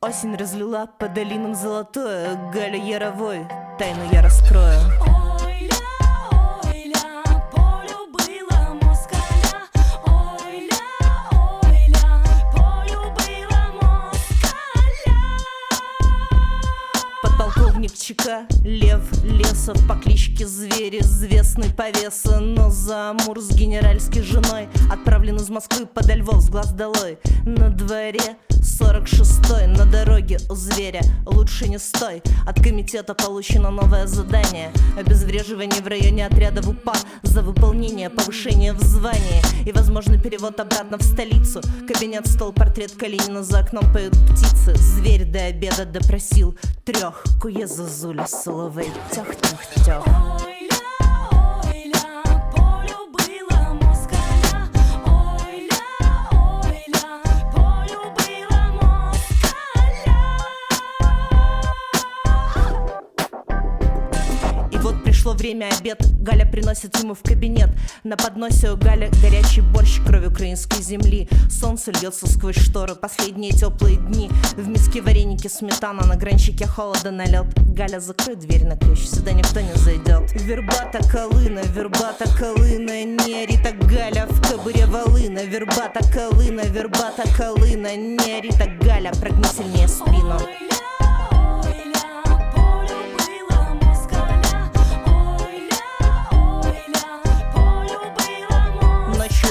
Осень разлила по долинам золотое. Галя Яровой, тайну я раскрою. Подполковник ЧК Лев Лесов по кличке Зверь, известный повеса, но за Амур с генеральской женой отправлен из Москвы подо Львов с глаз долой. На дворе 46-й, на дороге у Зверя лучше не стой. От комитета получено новое задание: обезвреживание в районе отряда в УПА за выполнение повышения в звании и возможный перевод обратно в столицу. Кабинет, стол, портрет Калинина, за окном поют птицы. Зверь до обеда допросил 3. Куе Зозуля Соловей, тёх-тёх-тёх. Пришло время обед, Галя приносит ему в кабинет. На подносе у Галя горячий борщ, кровь украинской земли. Солнце льется сквозь шторы, последние теплые дни. В миске вареники, сметана, на гранчике холода налет. Галя, закрой дверь на ключ, сюда никто не зайдет. Вербата колына, не Рита Галя в кобуре волына. Вербата колына, не Рита Галя, прогни сильнее спину.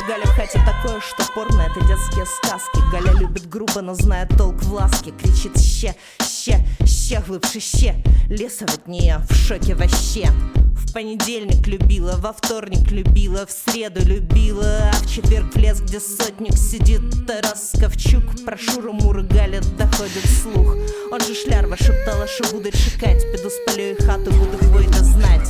Галя в хате такое, что порно — это детские сказки. Галя любит грубо, но знает толк в ласке. Кричит ще, глубже ще. Лесов от нее в шоке вообще. В понедельник любила, во вторник любила, в среду любила, а в четверг в лес, где сотник сидит. Тарас Ковчук, про Шуру-Муру Галя доходит слух. Он же Шлярва шептала, что будут шикать. Піду спалю и хату, буду хвойда знать.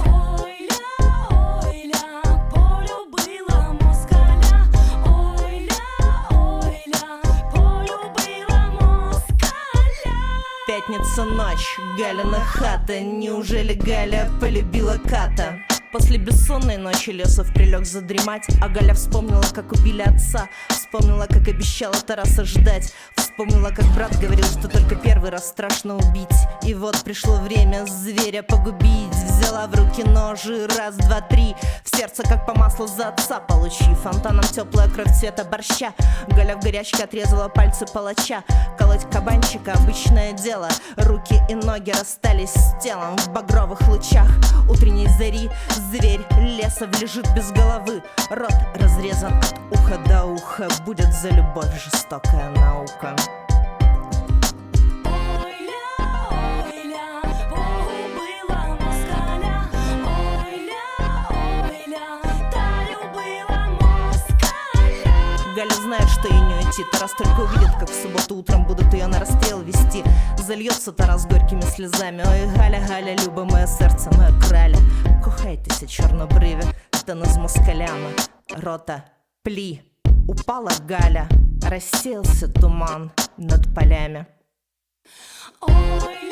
Пятница ночь, Галина хата. Неужели Галя полюбила Ката? После бессонной ночи Лесов прилег задремать, а Галя вспомнила, как убили отца. Вспомнила, как обещала Тараса ждать. Вспомнила, как брат говорил, что только первый раз страшно убить. И вот пришло время Зверя погубить. Взяла в руки ножи, 1, 2, 3. В сердце, как по маслу, за отца получи. Фонтаном теплая кровь цвета борща. Галя в горячке отрезала пальцы палача. Колоть кабанчика — обычное дело. Руки и ноги расстались с телом. В багровых лучах утренней зари Зверь Лесов лежит без головы. Рот разрезан от уха до уха. Будет за любовь жестокая наука. Галя знает, что ей не уйти. Тарас только увидит, как в субботу утром будут ее на расстрел вести. Зальется Тарас горькими слезами. Ой, Галя, Галя, любе моє серце, моя краля. Кохайтеся, чорнобриві, та не з москалями. Рота, плі, упала Галя. Рассеялся туман над полями. Ой.